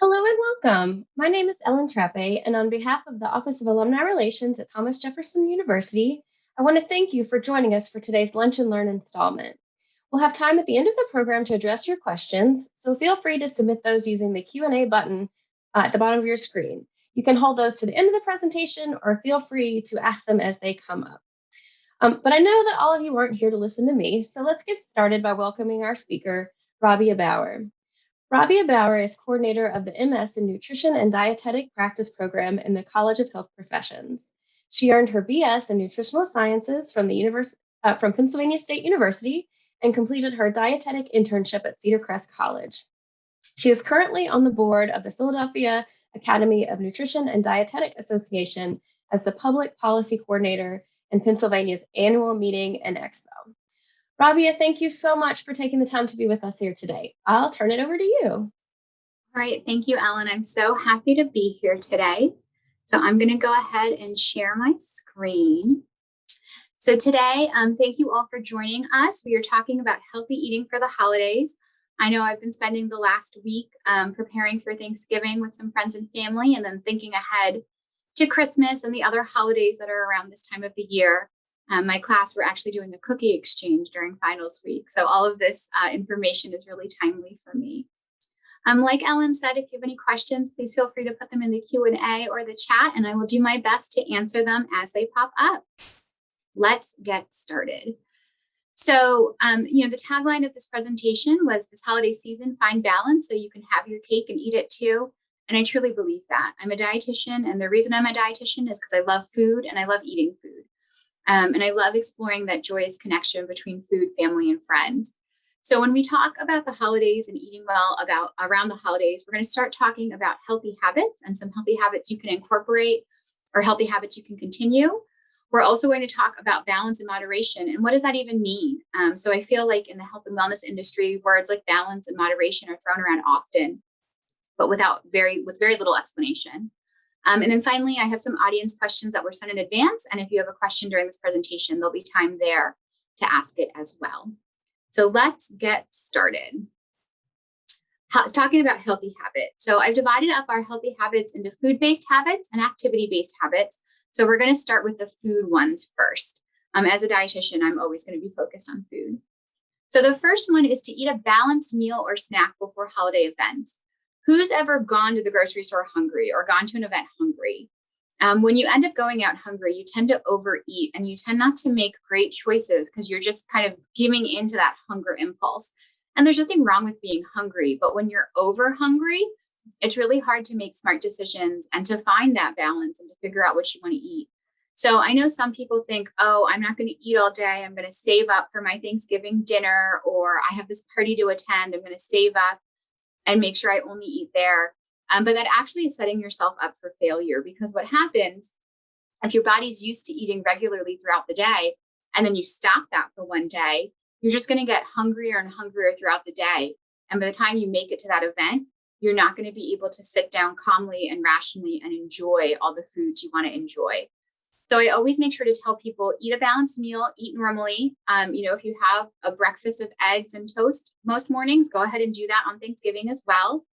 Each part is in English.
Hello and welcome. My name is Ellen Trappe, and on behalf of the Office of Alumni Relations at Thomas Jefferson University, I want to thank you for joining us for today's Lunch and Learn installment. We'll have time at the end of the program to address your questions, so feel free to submit those using the Q&A button at the bottom of your screen. You can hold those to the end of the presentation or feel free to ask them as they come up. But I know that all of you aren't here to listen to me, so let's get started by welcoming our speaker, Rabiya Bower. Rabiya Bower is coordinator of the MS in Nutrition and Dietetic Practice program in the College of Health Professions. She earned her BS in Nutritional Sciences from Pennsylvania State University and completed her dietetic internship at Cedar Crest College. She is currently on the board of the Philadelphia Academy of Nutrition and Dietetic Association as the public policy coordinator in Pennsylvania's annual meeting and expo. Rabiya, thank you so much for taking the time to be with us here today. I'll turn it over to you. All right. Thank you, Ellen. I'm so happy to be here today. So I'm going to go ahead and share my screen. So today, thank you all for joining us. We are talking about healthy eating for the holidays. I know I've been spending the last week preparing for Thanksgiving with some friends and family, and then thinking ahead to Christmas and the other holidays that are around this time of the year. My class, we're actually doing a cookie exchange during finals week. So all of this information is really timely for me. Like Ellen said, if you have any questions, please feel free to put them in the Q&A or the chat, and I will do my best to answer them as they pop up. Let's get started. So, the tagline of this presentation was this holiday season, find balance so you can have your cake and eat it too. And I truly believe that. I'm a dietitian, and the reason I'm a dietitian is because I love food and I love eating food. And I love exploring that joyous connection between food, family, and friends. So when we talk about the holidays and eating well around the holidays, we're going to start talking about healthy habits and some healthy habits you can incorporate or healthy habits you can continue. We're also going to talk about balance and moderation. And what does that even mean? So I feel like in the health and wellness industry, words like balance and moderation are thrown around often, but with very little explanation. And then finally, I have some audience questions that were sent in advance. And if you have a question during this presentation, there'll be time there to ask it as well. So let's get started. Talking about healthy habits. So I've divided up our healthy habits into food-based habits and activity-based habits. So we're going to start with the food ones first. As a dietitian, I'm always going to be focused on food. So the first one is to eat a balanced meal or snack before holiday events. Who's ever gone to the grocery store hungry or gone to an event hungry? When you end up going out hungry, you tend to overeat and you tend not to make great choices because you're just kind of giving into that hunger impulse. And there's nothing wrong with being hungry, but when you're over hungry, it's really hard to make smart decisions and to find that balance and to figure out what you want to eat. So I know some people think, oh, I'm not going to eat all day. I'm going to save up for my Thanksgiving dinner, or I have this party to attend. I'm going to save up and make sure I only eat there. But that actually is setting yourself up for failure, because what happens if your body's used to eating regularly throughout the day and then you stop that for one day, you're just going to get hungrier and hungrier throughout the day. And by the time you make it to that event, you're not going to be able to sit down calmly and rationally and enjoy all the foods you want to enjoy. So I always make sure to tell people, eat a balanced meal, eat normally. If you have a breakfast of eggs and toast most mornings, go ahead and do that on Thanksgiving as well.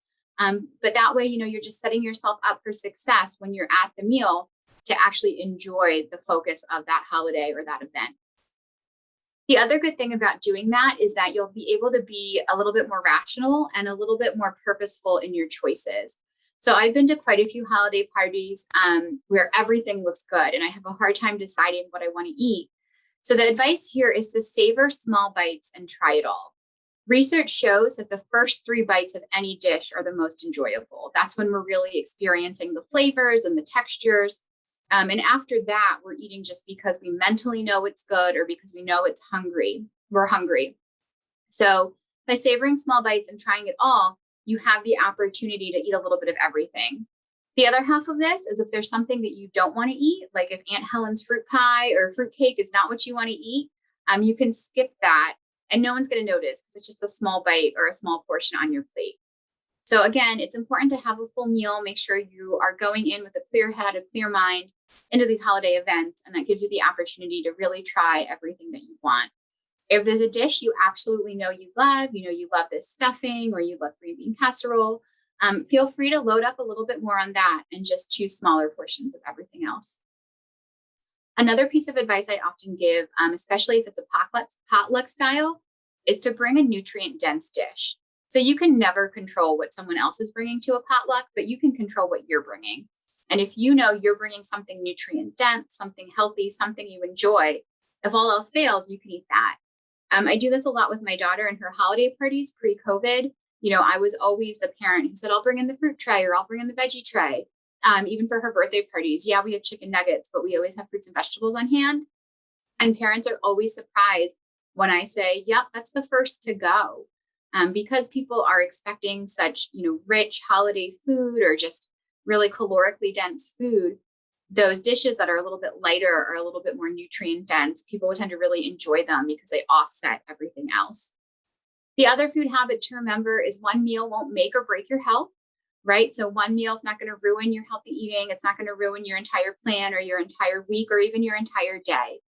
But that way, you're just setting yourself up for success when you're at the meal to actually enjoy the focus of that holiday or that event. The other good thing about doing that is that you'll be able to be a little bit more rational and a little bit more purposeful in your choices. So I've been to quite a few holiday parties where everything looks good and I have a hard time deciding what I want to eat. So the advice here is to savor small bites and try it all. Research shows that the first 3 bites of any dish are the most enjoyable. That's when we're really experiencing the flavors and the textures. And after that, we're eating just because we mentally know it's good or because we know we're hungry. So by savoring small bites and trying it all, you have the opportunity to eat a little bit of everything. The other half of this is if there's something that you don't want to eat, like if Aunt Helen's fruit pie or fruit cake is not what you want to eat, you can skip that and no one's going to notice because it's just a small bite or a small portion on your plate. So again, it's important to have a full meal. Make sure you are going in with a clear head, a clear mind into these holiday events, and that gives you the opportunity to really try everything that you want. If there's a dish you absolutely know you love this stuffing or you love green bean casserole, Feel free to load up a little bit more on that and just choose smaller portions of everything else. Another piece of advice I often give, especially if it's a potluck style, is to bring a nutrient-dense dish. So you can never control what someone else is bringing to a potluck, but you can control what you're bringing. And if you know you're bringing something nutrient-dense, something healthy, something you enjoy, if all else fails, you can eat that. I do this a lot with my daughter and her holiday parties pre-COVID. I was always the parent who said, I'll bring in the fruit tray or I'll bring in the veggie tray. Even for her birthday parties, yeah, we have chicken nuggets, but we always have fruits and vegetables on hand. And parents are always surprised when I say, yep, that's the first to go. Because people are expecting such, rich holiday food or just really calorically dense food, those dishes that are a little bit lighter or a little bit more nutrient dense, people will tend to really enjoy them because they offset everything else. The other food habit to remember is one meal won't make or break your health, right? So one meal is not going to ruin your healthy eating. It's not going to ruin your entire plan or your entire week or even your entire day.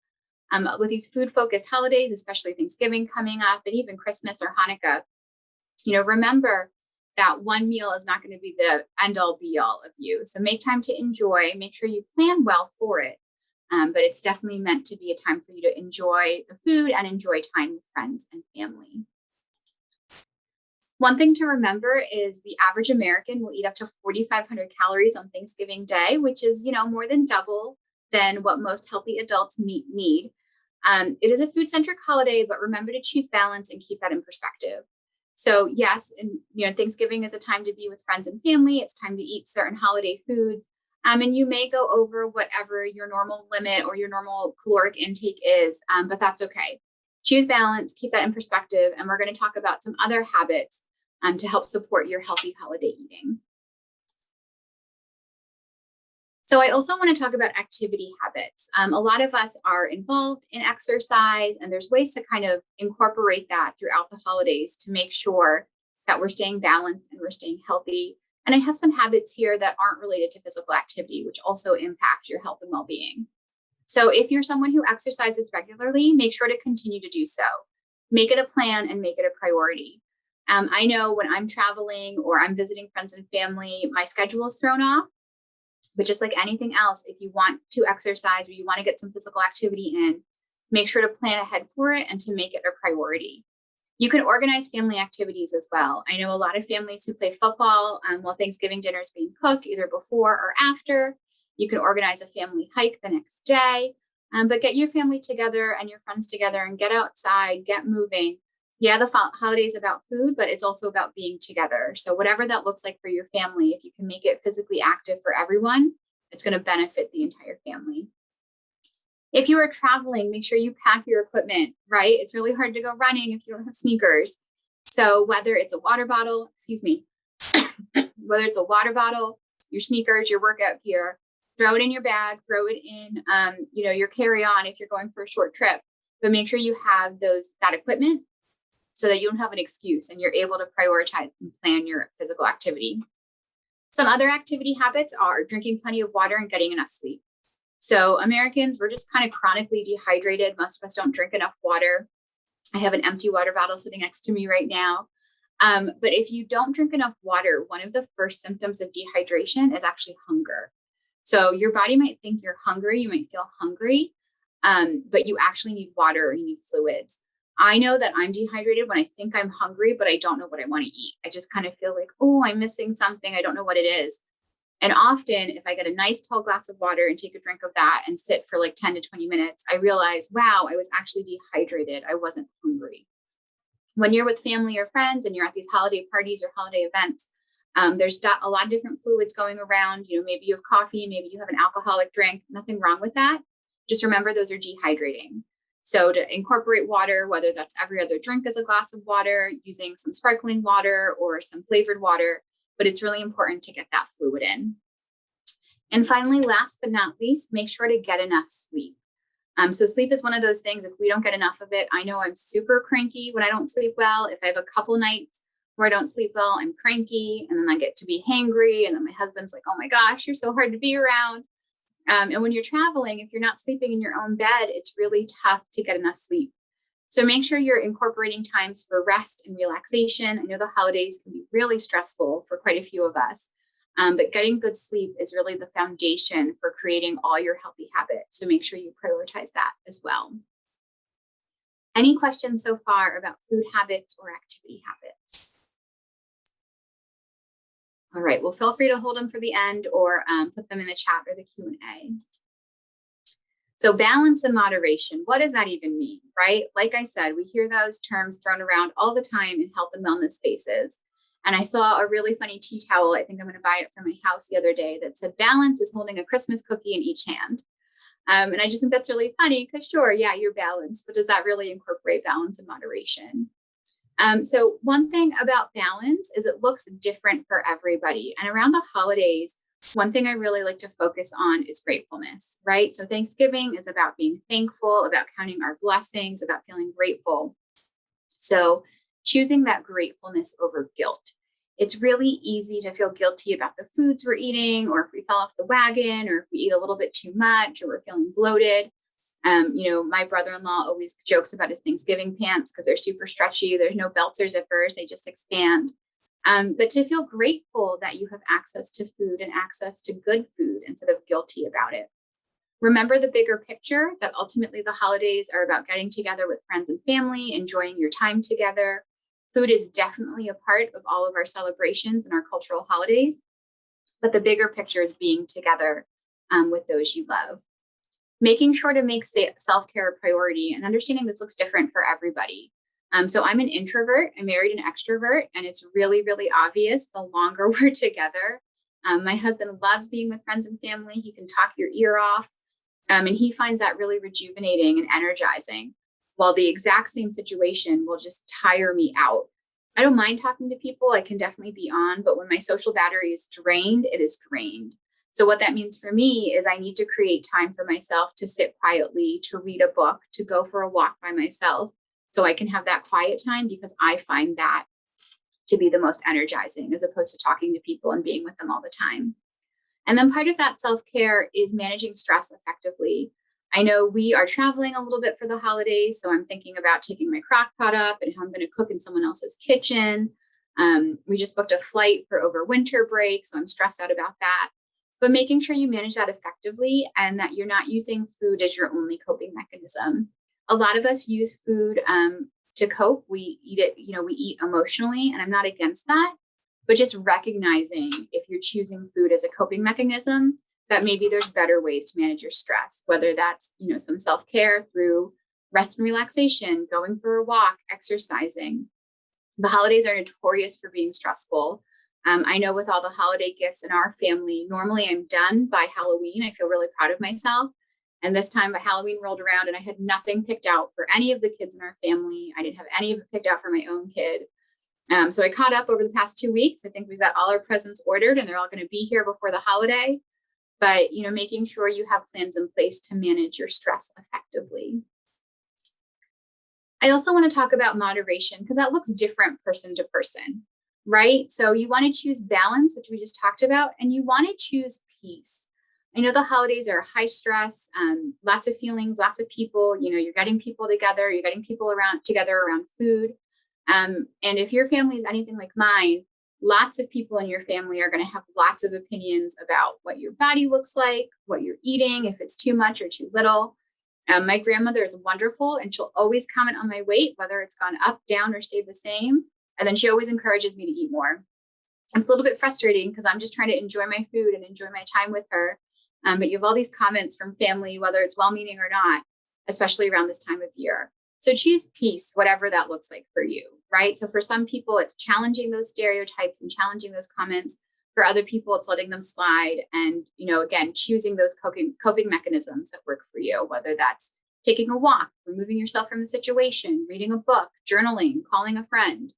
With these food-focused holidays, especially Thanksgiving coming up and even Christmas or Hanukkah, remember that one meal is not going to be the end-all be-all of you. So make time to enjoy, make sure you plan well for it. But it's definitely meant to be a time for you to enjoy the food and enjoy time with friends and family. One thing to remember is the average American will eat up to 4,500 calories on Thanksgiving Day, which is, more than double than what most healthy adults need. It is a food-centric holiday, but remember to choose balance and keep that in perspective. So yes, and Thanksgiving is a time to be with friends and family. It's time to eat certain holiday foods. And you may go over whatever your normal limit or your normal caloric intake is, but that's okay. Choose balance, keep that in perspective, and we're going to talk about some other habits to help support your healthy holiday eating. So I also want to talk about activity habits. A lot of us are involved in exercise, and there's ways to kind of incorporate that throughout the holidays to make sure that we're staying balanced and we're staying healthy. And I have some habits here that aren't related to physical activity, which also impact your health and well-being. So if you're someone who exercises regularly, make sure to continue to do so. Make it a plan and make it a priority. I know when I'm traveling or I'm visiting friends and family, my schedule is thrown off. But just like anything else, if you want to exercise or you want to get some physical activity in, make sure to plan ahead for it and to make it a priority. You can organize family activities as well. I know a lot of families who play football while Thanksgiving dinner is being cooked, either before or after. You can organize a family hike the next day, but get your family together and your friends together and get outside, get moving. Yeah, the holiday is about food, but it's also about being together. So whatever that looks like for your family, if you can make it physically active for everyone, it's going to benefit the entire family. If you are traveling, make sure you pack your equipment, right? It's really hard to go running if you don't have sneakers. So whether it's a water bottle, whether it's a water bottle, your sneakers, your workout gear, throw it in your bag, throw it in, your carry-on if you're going for a short trip, but make sure you have that equipment so that you don't have an excuse and you're able to prioritize and plan your physical activity. Some other activity habits are drinking plenty of water and getting enough sleep. So Americans, we're just kind of chronically dehydrated. Most of us don't drink enough water. I have an empty water bottle sitting next to me right now. But if you don't drink enough water, one of the first symptoms of dehydration is actually hunger. So your body might think you're hungry, you might feel hungry, but you actually need water or you need fluids. I know that I'm dehydrated when I think I'm hungry, but I don't know what I want to eat. I just kind of feel like, oh, I'm missing something. I don't know what it is. And often if I get a nice tall glass of water and take a drink of that and sit for like 10 to 20 minutes, I realize, wow, I was actually dehydrated. I wasn't hungry. When you're with family or friends and you're at these holiday parties or holiday events, there's a lot of different fluids going around. Maybe you have coffee, maybe you have an alcoholic drink, nothing wrong with that. Just remember those are dehydrating. So to incorporate water, whether that's every other drink as a glass of water, using some sparkling water or some flavored water, but it's really important to get that fluid in. And finally, last but not least, make sure to get enough sleep. So sleep is one of those things, if we don't get enough of it, I know I'm super cranky when I don't sleep well. If I have a couple nights where I don't sleep well, I'm cranky, and then I get to be hangry, and then my husband's like, oh my gosh, you're so hard to be around. And when you're traveling, if you're not sleeping in your own bed, it's really tough to get enough sleep. So make sure you're incorporating times for rest and relaxation. I know the holidays can be really stressful for quite a few of us, but getting good sleep is really the foundation for creating all your healthy habits. So make sure you prioritize that as well. Any questions so far about food habits or activity habits? All right, well, feel free to hold them for the end or put them in the chat or the Q&A. So balance and moderation, what does that even mean, right? Like I said, we hear those terms thrown around all the time in health and wellness spaces. And I saw a really funny tea towel. I think I'm going to buy it for my house the other day that said balance is holding a Christmas cookie in each hand. And I just think that's really funny because sure, yeah, you're balanced, but does that really incorporate balance and moderation? So one thing about balance is it looks different for everybody. And around the holidays, one thing I really like to focus on is gratefulness, right? So Thanksgiving is about being thankful, about counting our blessings, about feeling grateful. So choosing that gratefulness over guilt. It's really easy to feel guilty about the foods we're eating, or if we fell off the wagon, or if we eat a little bit too much, or we're feeling bloated. My brother-in-law always jokes about his Thanksgiving pants because they're super stretchy. There's no belts or zippers. They just expand. But to feel grateful that you have access to food and access to good food instead of guilty about it. Remember the bigger picture that ultimately the holidays are about getting together with friends and family, enjoying your time together. Food is definitely a part of all of our celebrations and our cultural holidays, but the bigger picture is being together with those you love. Making sure to make self-care a priority and understanding this looks different for everybody. So I'm an introvert, I married an extrovert, and it's really, really obvious the longer we're together. My husband loves being with friends and family. He can talk your ear off, and he finds that really rejuvenating and energizing, while the exact same situation will just tire me out. I don't mind talking to people. I can definitely be on, but when my social battery is drained, it is drained. So what that means for me is I need to create time for myself to sit quietly, to read a book, to go for a walk by myself, so I can have that quiet time, because I find that to be the most energizing as opposed to talking to people and being with them all the time. And then part of that self-care is managing stress effectively. I know we are traveling a little bit for the holidays, so I'm thinking about taking my crock pot up and how I'm going to cook in someone else's kitchen. We just booked a flight for over winter break, so I'm stressed out about that. But making sure you manage that effectively and that you're not using food as your only coping mechanism. A lot of us use food to cope. We eat it, we eat emotionally, and I'm not against that, but just recognizing if you're choosing food as a coping mechanism, that maybe there's better ways to manage your stress, whether that's, some self-care through rest and relaxation, going for a walk, exercising. The holidays are notorious for being stressful. I know with all the holiday gifts in our family, normally I'm done by Halloween. I feel really proud of myself. And this time Halloween rolled around and I had nothing picked out for any of the kids in our family. I didn't have any of it picked out for my own kid. So I caught up over the past 2 weeks. I think we've got all our presents ordered and they're all going to be here before the holiday. But, making sure you have plans in place to manage your stress effectively. I also want to talk about moderation because that looks different person to person, right? So you want to choose balance, which we just talked about, and you want to choose peace. I know the holidays are high stress, lots of feelings, lots of people, you're getting people together, you're getting people together around food. And if your family is anything like mine, lots of people in your family are going to have lots of opinions about what your body looks like, what you're eating, if it's too much or too little. My grandmother is wonderful and she'll always comment on my weight, whether it's gone up, down, or stayed the same. And then she always encourages me to eat more. It's a little bit frustrating because I'm just trying to enjoy my food and enjoy my time with her. But you have all these comments from family, whether it's well-meaning or not, especially around this time of year. So choose peace, whatever that looks like for you, right? So for some people, it's challenging those stereotypes and challenging those comments. For other people, it's letting them slide and, again, choosing those coping mechanisms that work for you, whether that's taking a walk, removing yourself from the situation, reading a book, journaling, calling a friend.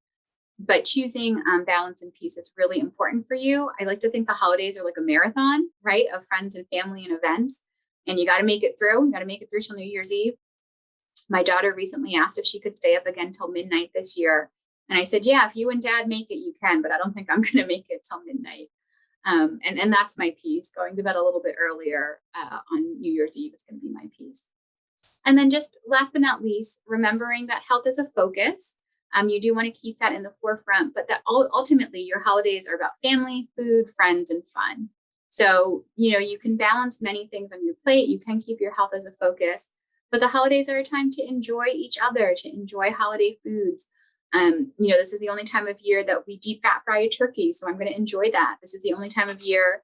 But choosing balance and peace is really important for you. I like to think the holidays are like a marathon, right, of friends and family and events. And you got to make it through. You got to make it through till New Year's Eve. My daughter recently asked if she could stay up again till midnight this year. And I said, yeah, if you and dad make it, you can, but I don't think I'm going to make it till midnight. And that's my piece. Going to bed a little bit earlier on New Year's Eve is going to be my piece. And then just last but not least, remembering that health is a focus. You do want to keep that in the forefront, but that ultimately your holidays are about family, food, friends, and fun. So, you can balance many things on your plate. You can keep your health as a focus, but the holidays are a time to enjoy each other, to enjoy holiday foods. This is the only time of year that we deep fat fry a turkey. So I'm going to enjoy that. This is the only time of year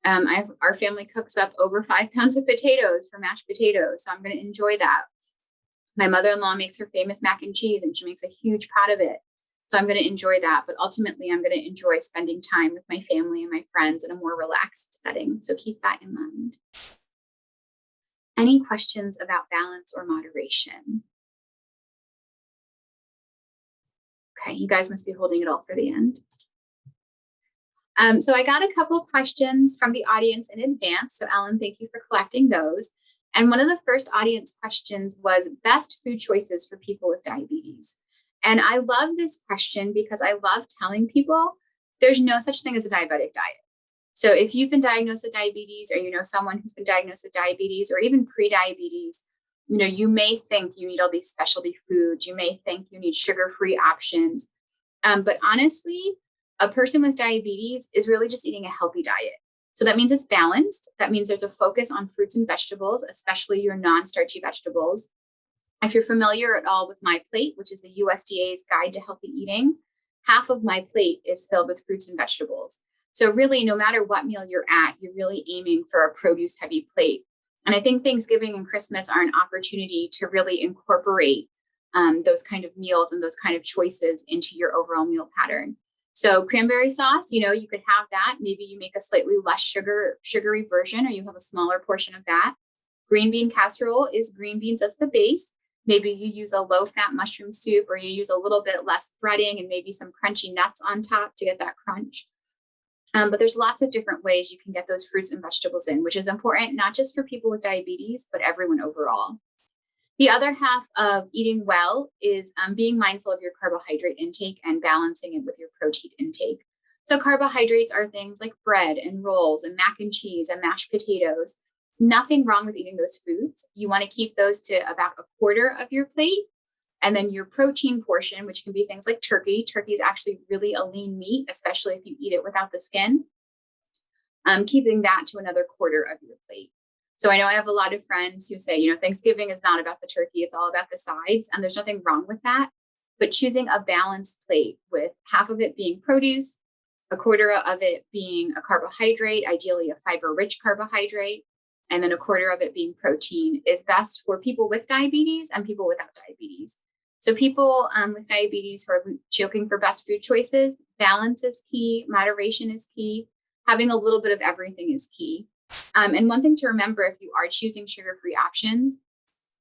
our family cooks up over 5 pounds of potatoes for mashed potatoes. So I'm going to enjoy that. My mother-in-law makes her famous mac and cheese, and she makes a huge pot of it. So I'm going to enjoy that. But ultimately, I'm going to enjoy spending time with my family and my friends in a more relaxed setting. So keep that in mind. Any questions about balance or moderation? Okay, you guys must be holding it all for the end. So I got a couple questions from the audience in advance. So Alan, thank you for collecting those. And one of the first audience questions was best food choices for people with diabetes. And I love this question because I love telling people there's no such thing as a diabetic diet. So if you've been diagnosed with diabetes, or you know someone who's been diagnosed with diabetes or even pre-diabetes, you may think you need all these specialty foods. You may think you need sugar-free options. But honestly, a person with diabetes is really just eating a healthy diet. So that means it's balanced. That means there's a focus on fruits and vegetables, especially your non-starchy vegetables. If you're familiar at all with My Plate, which is the USDA's Guide to Healthy Eating, half of my plate is filled with fruits and vegetables. So really, no matter what meal you're at, you're really aiming for a produce-heavy plate. And I think Thanksgiving and Christmas are an opportunity to really incorporate those kind of meals and those kind of choices into your overall meal pattern. So cranberry sauce, you could have that. Maybe you make a slightly less sugary version, or you have a smaller portion of that. Green bean casserole is green beans as the base. Maybe you use a low-fat mushroom soup, or you use a little bit less breading and maybe some crunchy nuts on top to get that crunch. But there's lots of different ways you can get those fruits and vegetables in, which is important, not just for people with diabetes, but everyone overall. The other half of eating well is being mindful of your carbohydrate intake and balancing it with your protein intake. So carbohydrates are things like bread and rolls and mac and cheese and mashed potatoes. Nothing wrong with eating those foods. You want to keep those to about a quarter of your plate. And then your protein portion, which can be things like turkey. Turkey is actually really a lean meat, especially if you eat it without the skin. Keeping that to another quarter of your plate. So I know I have a lot of friends who say, Thanksgiving is not about the turkey, it's all about the sides. And there's nothing wrong with that. But choosing a balanced plate with half of it being produce, a quarter of it being a carbohydrate, ideally a fiber-rich carbohydrate, and then a quarter of it being protein is best for people with diabetes and people without diabetes. So people with diabetes who are looking for best food choices, balance is key, moderation is key, having a little bit of everything is key. And one thing to remember, if you are choosing sugar-free options,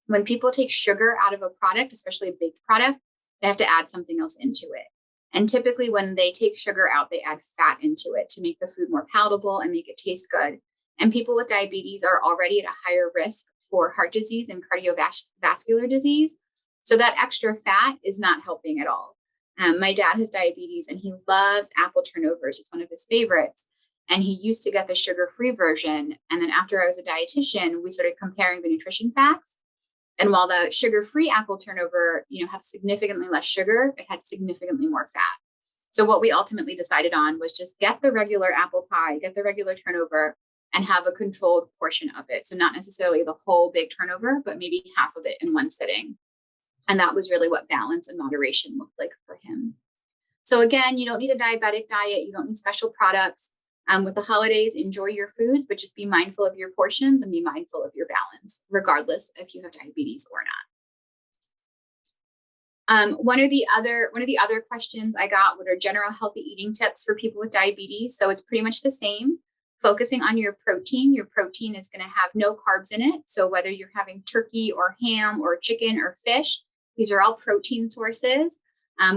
when people take sugar out of a product, especially a baked product, they have to add something else into it. And typically when they take sugar out, they add fat into it to make the food more palatable and make it taste good. And people with diabetes are already at a higher risk for heart disease and cardiovascular disease. So that extra fat is not helping at all. My dad has diabetes and he loves apple turnovers. It's one of his favorites. And he used to get the sugar-free version. And then after I was a dietitian, we started comparing the nutrition facts. And while the sugar-free apple turnover, have significantly less sugar, it had significantly more fat. So what we ultimately decided on was just get the regular apple pie, get the regular turnover, and have a controlled portion of it. So not necessarily the whole big turnover, but maybe half of it in one sitting. And that was really what balance and moderation looked like for him. So again, you don't need a diabetic diet. You don't need special products. With the holidays, enjoy your foods, but just be mindful of your portions and be mindful of your balance, regardless if you have diabetes or not. One of the other questions I got were general healthy eating tips for people with diabetes. So it's pretty much the same. Focusing on your protein is going to have no carbs in it. So whether you're having turkey or ham or chicken or fish, these are all protein sources.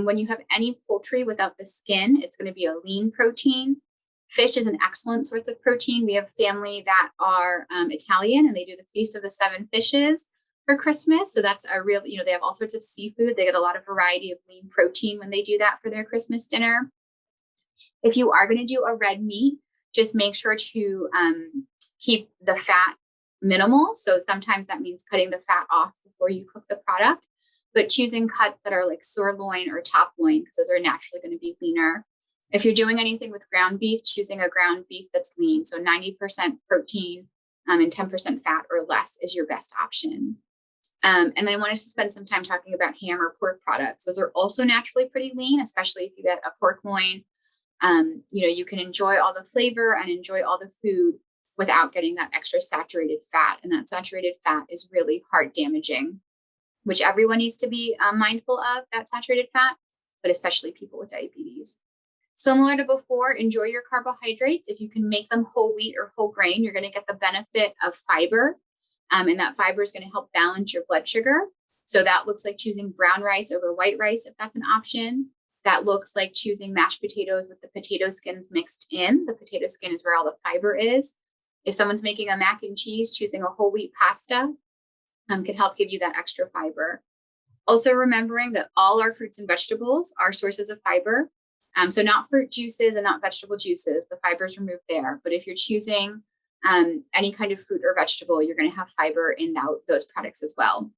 When you have any poultry without the skin, it's going to be a lean protein. Fish is an excellent source of protein. We have family that are Italian and they do the Feast of the Seven Fishes for Christmas. So that's a real, they have all sorts of seafood. They get a lot of variety of lean protein when they do that for their Christmas dinner. If you are going to do a red meat, just make sure to keep the fat minimal. So sometimes that means cutting the fat off before you cook the product, but choosing cuts that are like sirloin or top loin, because those are naturally going to be leaner. If you're doing anything with ground beef, choosing a ground beef that's lean. So 90% protein and 10% fat or less is your best option. And then I wanted to spend some time talking about ham or pork products. Those are also naturally pretty lean, especially if you get a pork loin. You can enjoy all the flavor and enjoy all the food without getting that extra saturated fat. And that saturated fat is really heart damaging, which everyone needs to be mindful of, that saturated fat, but especially people with diabetes. Similar to before, enjoy your carbohydrates. If you can make them whole wheat or whole grain, you're going to get the benefit of fiber. And that fiber is going to help balance your blood sugar. So that looks like choosing brown rice over white rice, if that's an option. That looks like choosing mashed potatoes with the potato skins mixed in. The potato skin is where all the fiber is. If someone's making a mac and cheese, choosing a whole wheat pasta can help give you that extra fiber. Also remembering that all our fruits and vegetables are sources of fiber. So not fruit juices and not vegetable juices, the fiber is removed there. But if you're choosing any kind of fruit or vegetable, you're going to have fiber in those products as well.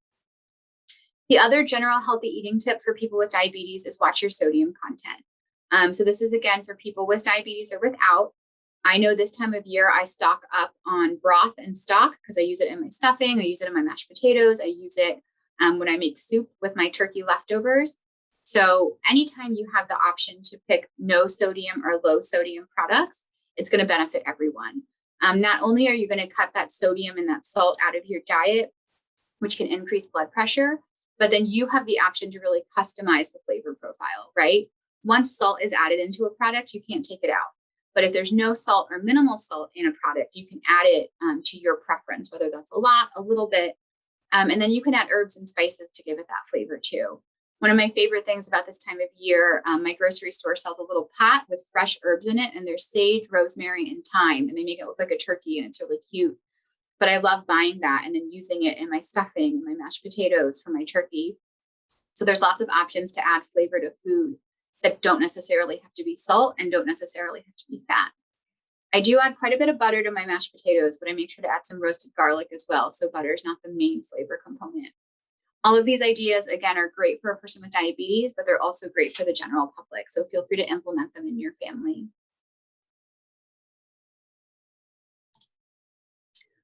The other general healthy eating tip for people with diabetes is watch your sodium content. So this is again for people with diabetes or without. I know this time of year I stock up on broth and stock because I use it in my stuffing. I use it in my mashed potatoes. I use it when I make soup with my turkey leftovers. So anytime you have the option to pick no sodium or low sodium products, it's going to benefit everyone. Not only are you going to cut that sodium and that salt out of your diet, which can increase blood pressure, but then you have the option to really customize the flavor profile, right? Once salt is added into a product, you can't take it out. But if there's no salt or minimal salt in a product, you can add it to your preference, whether that's a lot, a little bit. And then you can add herbs and spices to give it that flavor too. One of my favorite things about this time of year, my grocery store sells a little pot with fresh herbs in it, and there's sage, rosemary, and thyme, and they make it look like a turkey, and it's really cute. But I love buying that and then using it in my stuffing, my mashed potatoes for my turkey. So there's lots of options to add flavor to food that don't necessarily have to be salt and don't necessarily have to be fat. I do add quite a bit of butter to my mashed potatoes, but I make sure to add some roasted garlic as well. So butter is not the main flavor component. All of these ideas, again, are great for a person with diabetes, but they're also great for the general public. So feel free to implement them in your family.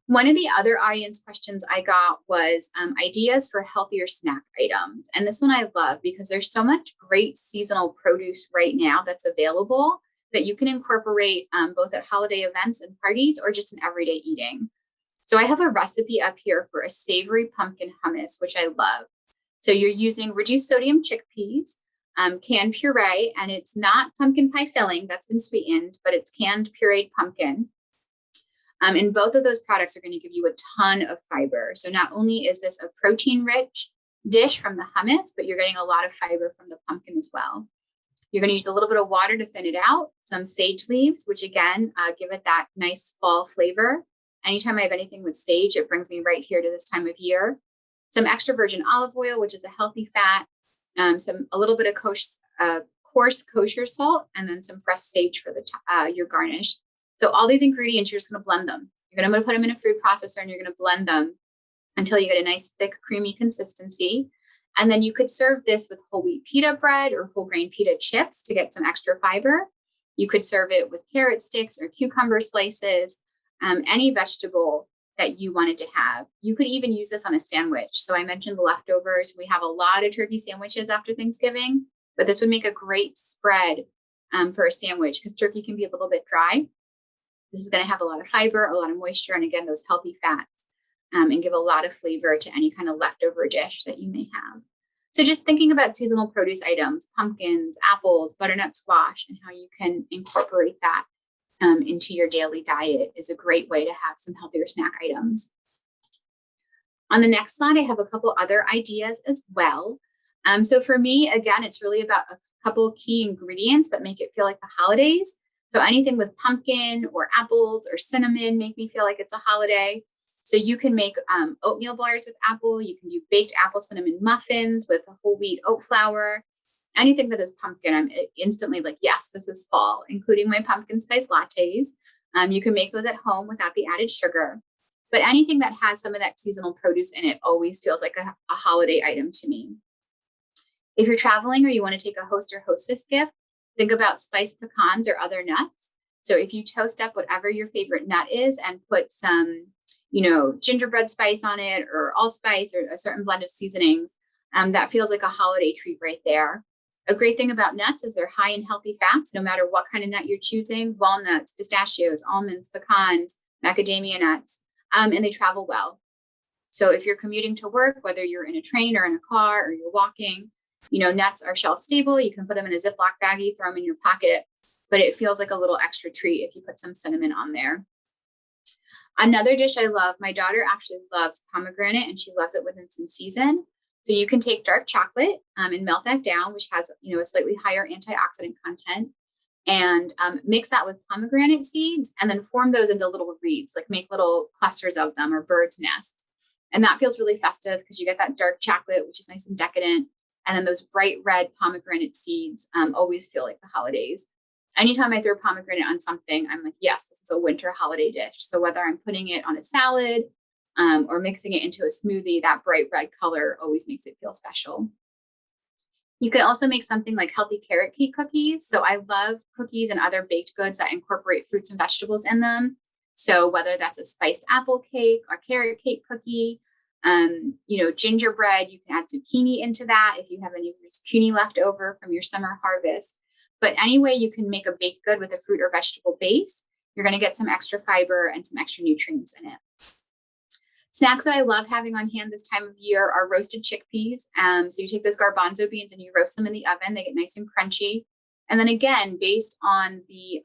One of the other audience questions I got was ideas for healthier snack items. And this one I love because there's so much great seasonal produce right now that's available that you can incorporate both at holiday events and parties or just in everyday eating. So I have a recipe up here for a savory pumpkin hummus, which I love. So you're using reduced sodium chickpeas, canned puree, and it's not pumpkin pie filling that's been sweetened, but it's canned pureed pumpkin. And both of those products are going to give you a ton of fiber. So not only is this a protein-rich dish from the hummus, but you're getting a lot of fiber from the pumpkin as well. You're going to use a little bit of water to thin it out, some sage leaves, which again, give it that nice fall flavor. Anytime I have anything with sage, it brings me right here to this time of year. Some extra virgin olive oil, which is a healthy fat, a little bit of coarse kosher salt, and then some fresh sage for your garnish. So all these ingredients, you're just going to blend them. You're going to put them in a food processor and you're going to blend them until you get a nice, thick, creamy consistency. And then you could serve this with whole wheat pita bread or whole grain pita chips to get some extra fiber. You could serve it with carrot sticks or cucumber slices, any vegetable that you wanted to have. You could even use this on a sandwich. So I mentioned the leftovers. We have a lot of turkey sandwiches after Thanksgiving, but this would make a great spread for a sandwich because turkey can be a little bit dry. This is going to have a lot of fiber, a lot of moisture, and again, those healthy fats, and give a lot of flavor to any kind of leftover dish that you may have. So just thinking about seasonal produce items, pumpkins, apples, butternut squash, and how you can incorporate that into your daily diet is a great way to have some healthier snack items. On the next slide, I have a couple other ideas as well. So for me, again, it's really about a couple key ingredients that make it feel like the holidays. So anything with pumpkin or apples or cinnamon make me feel like it's a holiday. So you can make oatmeal bars with apple. You can do baked apple cinnamon muffins with a whole wheat oat flour. Anything that is pumpkin, I'm instantly like, yes, this is fall, including my pumpkin spice lattes. You can make those at home without the added sugar. But anything that has some of that seasonal produce in it always feels like a holiday item to me. If you're traveling or you want to take a host or hostess gift, think about spiced pecans or other nuts. So if you toast up whatever your favorite nut is and put some, gingerbread spice on it or allspice or a certain blend of seasonings, that feels like a holiday treat right there. A great thing about nuts is they're high in healthy fats, no matter what kind of nut you're choosing: walnuts, pistachios, almonds, pecans, macadamia nuts, and they travel well. So if you're commuting to work, whether you're in a train or in a car or you're walking, nuts are shelf stable. You can put them in a Ziploc baggie, throw them in your pocket, but it feels like a little extra treat if you put some cinnamon on there. Another dish I love, my daughter actually loves pomegranate, and she loves it when it's in season. So you can take dark chocolate and melt that down, which has, a slightly higher antioxidant content, and mix that with pomegranate seeds and then form those into little wreaths, like make little clusters of them or bird's nests. And that feels really festive because you get that dark chocolate, which is nice and decadent. And then those bright red pomegranate seeds always feel like the holidays. Anytime I throw pomegranate on something, I'm like, yes, this is a winter holiday dish. So whether I'm putting it on a salad or mixing it into a smoothie, that bright red color always makes it feel special. You can also make something like healthy carrot cake cookies. So I love cookies and other baked goods that incorporate fruits and vegetables in them. So whether that's a spiced apple cake or carrot cake cookie, gingerbread, you can add zucchini into that if you have any zucchini left over from your summer harvest. But anyway, you can make a baked good with a fruit or vegetable base. You're going to get some extra fiber and some extra nutrients in it. Snacks that I love having on hand this time of year are roasted chickpeas. So you take those garbanzo beans and you roast them in the oven. They get nice and crunchy. And then again, based on the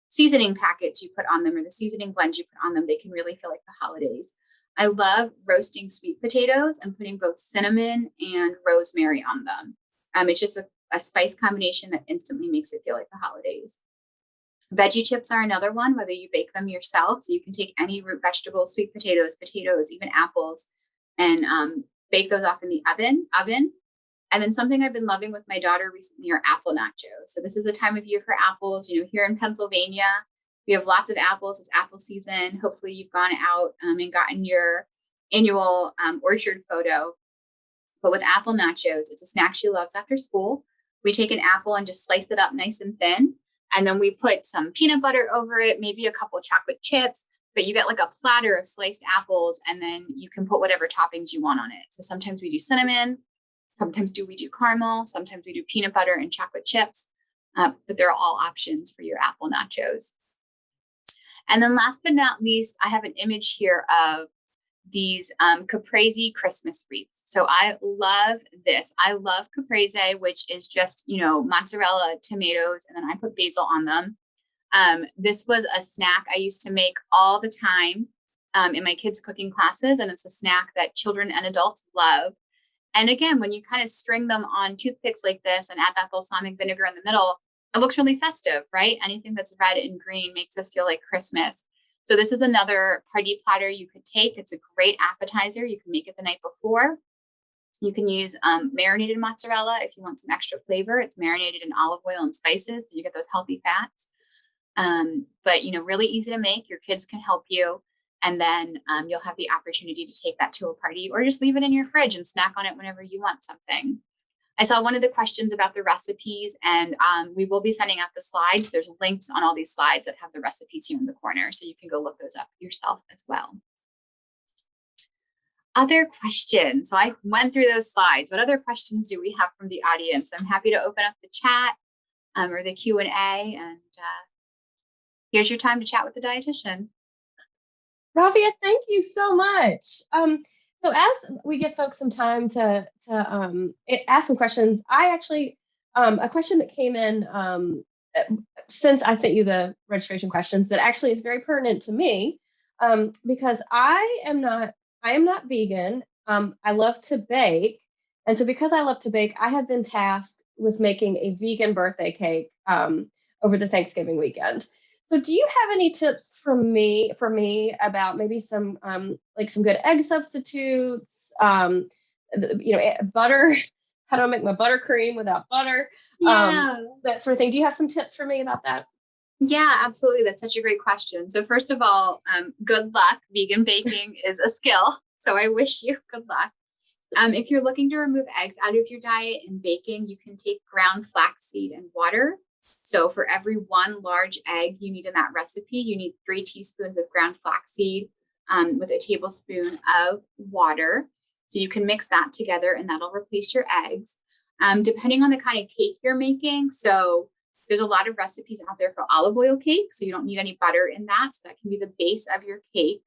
seasoning packets you put on them or the seasoning blends you put on them, they can really feel like the holidays. I love roasting sweet potatoes and putting both cinnamon and rosemary on them. It's just a spice combination that instantly makes it feel like the holidays. Veggie chips are another one, whether you bake them yourself. So you can take any root vegetable, sweet potatoes, even apples, and bake those off in the oven. And then something I've been loving with my daughter recently are apple nachos. So this is the time of year for apples. Here in Pennsylvania, we have lots of apples. It's apple season. Hopefully you've gone out and gotten your annual orchard photo. But with apple nachos, it's a snack she loves after school. We take an apple and just slice it up nice and thin. And then we put some peanut butter over it, maybe a couple of chocolate chips, but you get like a platter of sliced apples, and then you can put whatever toppings you want on it. So sometimes we do cinnamon, sometimes we do caramel, sometimes we do peanut butter and chocolate chips, but they're all options for your apple nachos. And then last but not least, I have an image here of these caprese Christmas wreaths. So I love this. I love caprese, which is just, mozzarella, tomatoes, and then I put basil on them. This was a snack I used to make all the time in my kids' cooking classes. And it's a snack that children and adults love. And again, when you kind of string them on toothpicks like this and add that balsamic vinegar in the middle, it looks really festive, right? Anything that's red and green makes us feel like Christmas. So this is another party platter you could take. It's a great appetizer. You can make it the night before. You can use marinated mozzarella if you want some extra flavor. It's marinated in olive oil and spices, so you get those healthy fats. But really easy to make. Your kids can help you, and then you'll have the opportunity to take that to a party or just leave it in your fridge and snack on it whenever you want something. I saw one of the questions about the recipes, and we will be sending out the slides. There's links on all these slides that have the recipes here in the corner, so you can go look those up yourself as well. Other questions. So I went through those slides. What other questions do we have from the audience? I'm happy to open up the chat or the Q&A, and here's your time to chat with the dietitian. Rabiya, thank you so much. So as we give folks some time to ask some questions, I actually, a question that came in since I sent you the registration questions that actually is very pertinent to me, because I am not vegan. I love to bake. And so because I love to bake, I have been tasked with making a vegan birthday cake over the Thanksgiving weekend. So do you have any tips for me about maybe some some good egg substitutes, butter, how do I make my buttercream without butter? Yeah. That sort of thing. Do you have some tips for me about that? Yeah, absolutely. That's such a great question. So first of all, good luck. Vegan baking is a skill. So I wish you good luck. If you're looking to remove eggs out of your diet and baking, you can take ground flaxseed and water. So for every one large egg you need in that recipe, you need 3 teaspoons of ground flaxseed with a tablespoon of water. So you can mix that together and that'll replace your eggs. Depending on the kind of cake you're making. So there's a lot of recipes out there for olive oil cake. So you don't need any butter in that. So that can be the base of your cake.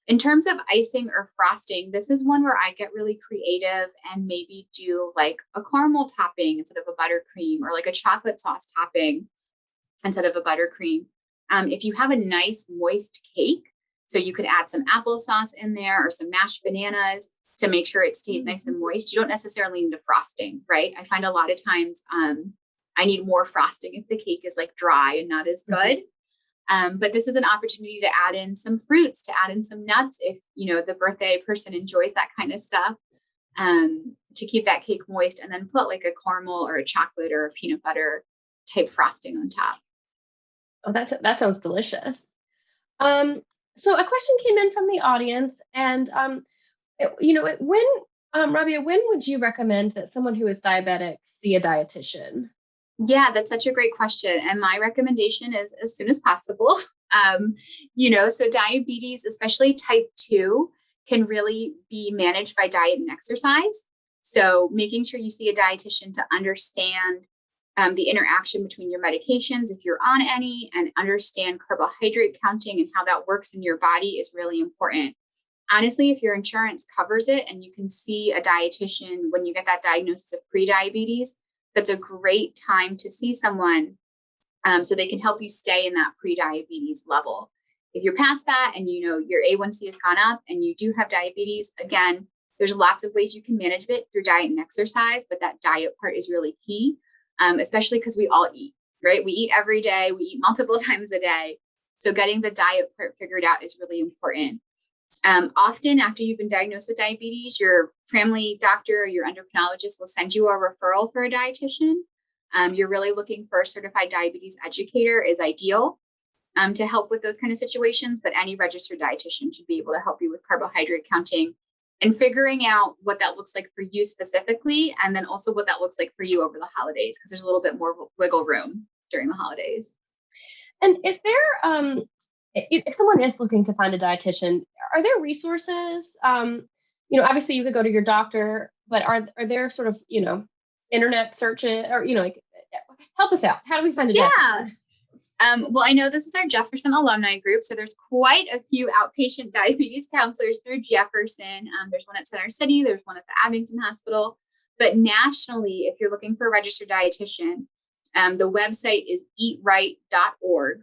In terms of icing or frosting, this is one where I get really creative and maybe do like a caramel topping instead of a buttercream, or like a chocolate sauce topping instead of a buttercream. If you have a nice moist cake, so you could add some applesauce in there or some mashed bananas to make sure it stays nice and moist. You don't necessarily need a frosting, right? I find a lot of times I need more frosting if the cake is like dry and not as good. But this is an opportunity to add in some fruits, to add in some nuts if, the birthday person enjoys that kind of stuff, to keep that cake moist, and then put like a caramel or a chocolate or a peanut butter type frosting on top. Oh, that sounds delicious. So a question came in from the audience, and when Rabiya, when would you recommend that someone who is diabetic see a dietitian? Yeah, that's such a great question. And my recommendation is as soon as possible. So diabetes, especially type 2, can really be managed by diet and exercise. So making sure you see a dietitian to understand the interaction between your medications, if you're on any, and understand carbohydrate counting and how that works in your body is really important. Honestly, if your insurance covers it and you can see a dietitian when you get that diagnosis of prediabetes, that's a great time to see someone so they can help you stay in that prediabetes level. If you're past that and your A1C has gone up and you do have diabetes, again, there's lots of ways you can manage it through diet and exercise, but that diet part is really key, especially because we all eat, right? We eat every day, we eat multiple times a day. So getting the diet part figured out is really important. Often after you've been diagnosed with diabetes, your family doctor or your endocrinologist will send you a referral for a dietitian. You're really looking for a certified diabetes educator is ideal to help with those kind of situations, but any registered dietitian should be able to help you with carbohydrate counting and figuring out what that looks like for you specifically, and then also what that looks like for you over the holidays, because there's a little bit more wiggle room during the holidays. And is there, if someone is looking to find a dietitian, are there resources? Obviously you could go to your doctor, but are there sort of, internet searches or, help us out. How do we find a dietitian? Well, I know this is our Jefferson alumni group, so there's quite a few outpatient diabetes counselors through Jefferson. There's one at Center City, there's one at the Abington Hospital, but nationally, if you're looking for a registered dietitian, the website is eatright.org.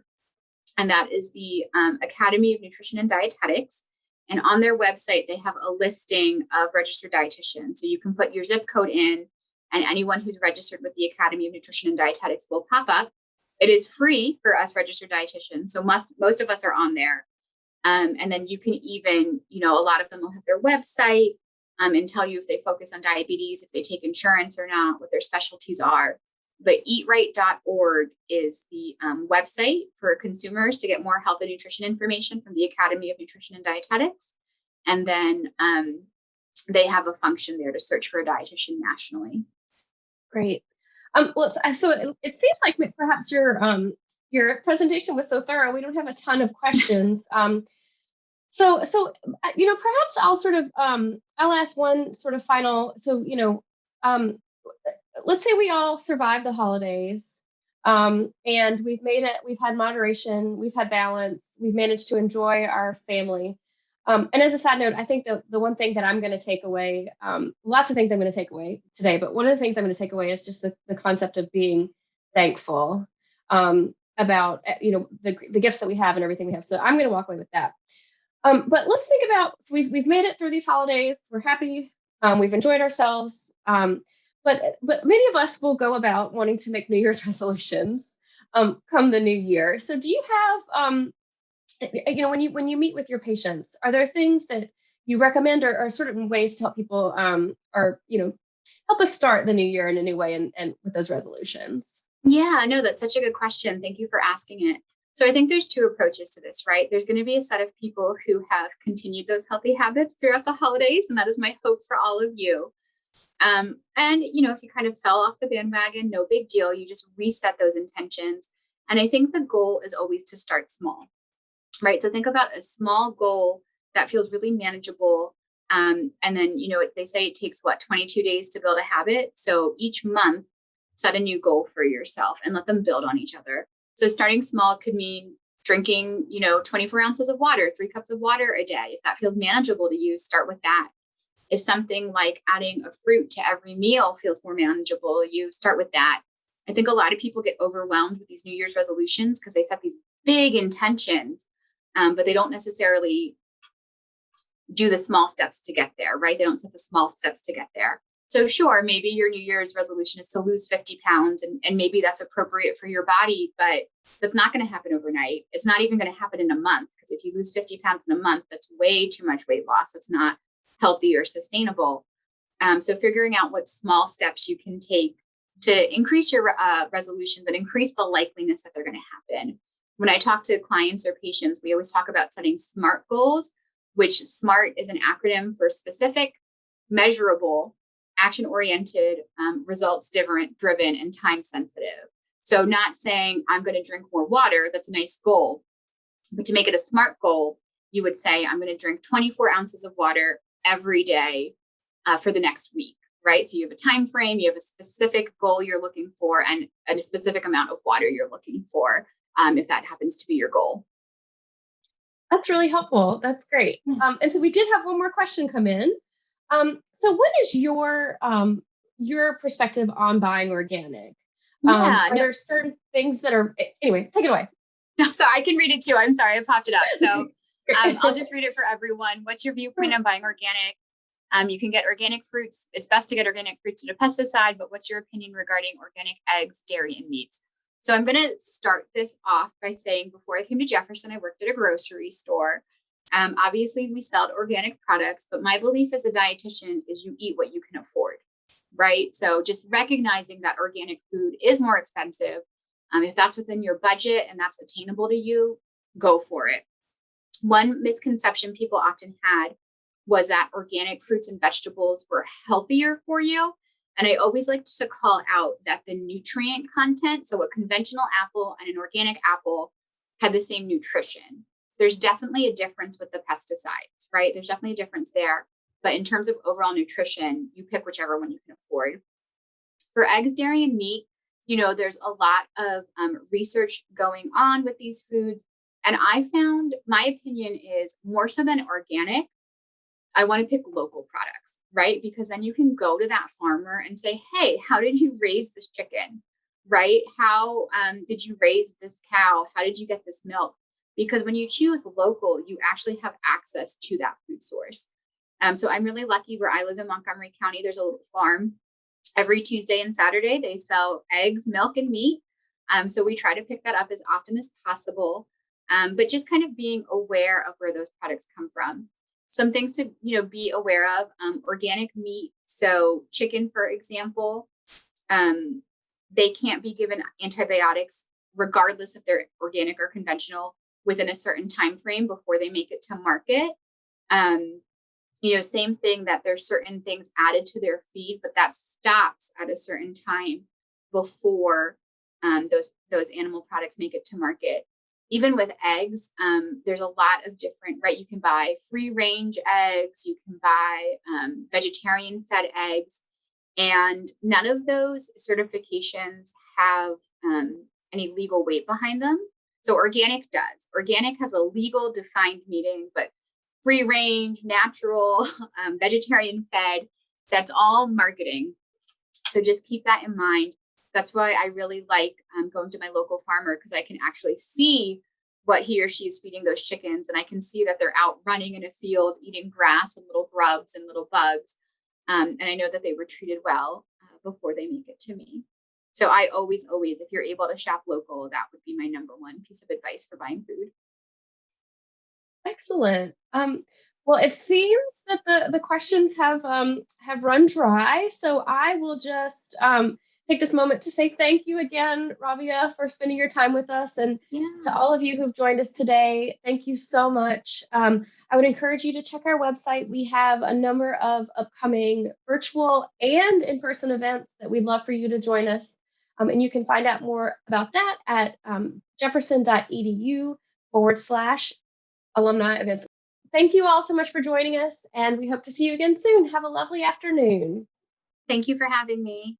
And that is the Academy of Nutrition and Dietetics. And on their website, they have a listing of registered dietitians. So you can put your zip code in, and anyone who's registered with the Academy of Nutrition and Dietetics will pop up. It is free for us registered dietitians. So most of us are on there. And then you can even, a lot of them will have their website and tell you if they focus on diabetes, if they take insurance or not, what their specialties are. But eatright.org is the website for consumers to get more health and nutrition information from the Academy of Nutrition and Dietetics. And then they have a function there to search for a dietitian nationally. Great. So it seems like perhaps your presentation was so thorough. We don't have a ton of questions. So perhaps I'll sort of I'll ask one sort of final. So let's say we all survived the holidays, and we've made it. We've had moderation. We've had balance. We've managed to enjoy our family. And as a side note, I think the one thing that I'm going to take away, lots of things I'm going to take away today, but one of the things I'm going to take away is just the concept of being thankful about the gifts that we have and everything we have. So I'm going to walk away with that. But let's think about, so we've made it through these holidays. We're happy. We've enjoyed ourselves. But many of us will go about wanting to make New Year's resolutions come the new year. So do you have, when you meet with your patients, are there things that you recommend or certain ways to help people help us start the new year in a new way and with those resolutions? Yeah, no, that's such a good question. Thank you for asking it. So I think there's two approaches to this, right? There's going to be a set of people who have continued those healthy habits throughout the holidays, and that is my hope for all of you. And if you kind of fell off the bandwagon, no big deal. You just reset those intentions. And I think the goal is always to start small, right? So think about a small goal that feels really manageable. And then, they say it takes 22 days to build a habit. So each month, set a new goal for yourself and let them build on each other. So starting small could mean drinking, 24 ounces of water, 3 cups of water a day. If that feels manageable to you, start with that. If something like adding a fruit to every meal feels more manageable, you start with that. I think a lot of people get overwhelmed with these New Year's resolutions because they set these big intentions, but they don't necessarily do the small steps to get there, right? They don't set the small steps to get there. So sure, maybe your New Year's resolution is to lose 50 pounds and maybe that's appropriate for your body, but that's not going to happen overnight. It's not even going to happen in a month, because if you lose 50 pounds in a month, that's way too much weight loss. That's not healthy or sustainable. So figuring out what small steps you can take to increase your resolutions and increase the likeliness that they're going to happen. When I talk to clients or patients, we always talk about setting SMART goals, which SMART is an acronym for specific, measurable, action-oriented, results-driven, and time-sensitive. So not saying I'm going to drink more water, that's a nice goal. But to make it a SMART goal, you would say I'm going to drink 24 ounces of water every day for the next week, right? So you have a time frame, you have a specific goal you're looking for, and a specific amount of water you're looking for, if that happens to be your goal. That's really helpful. That's great. And so we did have one more question come in. So what is your perspective on buying organic? Are there certain things that are, anyway, take it away. So I can read it too. I'm sorry, I popped it up. So I'll just read it for everyone. What's your viewpoint on buying organic? You can get organic fruits. It's best to get organic fruits and a pesticide, but what's your opinion regarding organic eggs, dairy, and meats? So I'm going to start this off by saying, before I came to Jefferson, I worked at a grocery store. Obviously, we sell organic products, but my belief as a dietitian is you eat what you can afford, right? So just recognizing that organic food is more expensive. If that's within your budget and that's attainable to you, go for it. One misconception people often had was that organic fruits and vegetables were healthier for you. And I always like to call out that the nutrient content, so a conventional apple and an organic apple, had the same nutrition. There's definitely a difference with the pesticides, right? There's definitely a difference there. But in terms of overall nutrition, you pick whichever one you can afford. For eggs, dairy, and meat, there's a lot of research going on with these foods. And I found, my opinion is, more so than organic, I want to pick local products, right? Because then you can go to that farmer and say, hey, how did you raise this chicken, right? How did you raise this cow? How did you get this milk? Because when you choose local, you actually have access to that food source. So I'm really lucky where I live in Montgomery County. There's a little farm. Every Tuesday and Saturday, they sell eggs, milk, and meat. So we try to pick that up as often as possible, but just kind of being aware of where those products come from. Some things to be aware of: organic meat. So chicken, for example, they can't be given antibiotics, regardless if they're organic or conventional, within a certain time frame before they make it to market. Same thing, that there's certain things added to their feed, but that stops at a certain time before those animal products make it to market. Even with eggs, there's a lot of different, right? You can buy free range eggs, you can buy vegetarian fed eggs, and none of those certifications have any legal weight behind them. So organic does. Organic has a legal defined meaning, but free range, natural, vegetarian fed, that's all marketing. So just keep that in mind. That's why I really like going to my local farmer, because I can actually see what he or she is feeding those chickens. And I can see that they're out running in a field, eating grass and little grubs and little bugs. And I know that they were treated well before they make it to me. So I always, if you're able to shop local, that would be my number one piece of advice for buying food. Excellent. Well, it seems that the questions have run dry, so I will just take this moment to say thank you again, Rabiya, for spending your time with us. And to all of you who've joined us today, thank you so much. I would encourage you to check our website. We have a number of upcoming virtual and in-person events that we'd love for you to join us. And you can find out more about that at jefferson.edu/alumni events. Thank you all so much for joining us, and we hope to see you again soon. Have a lovely afternoon. Thank you for having me.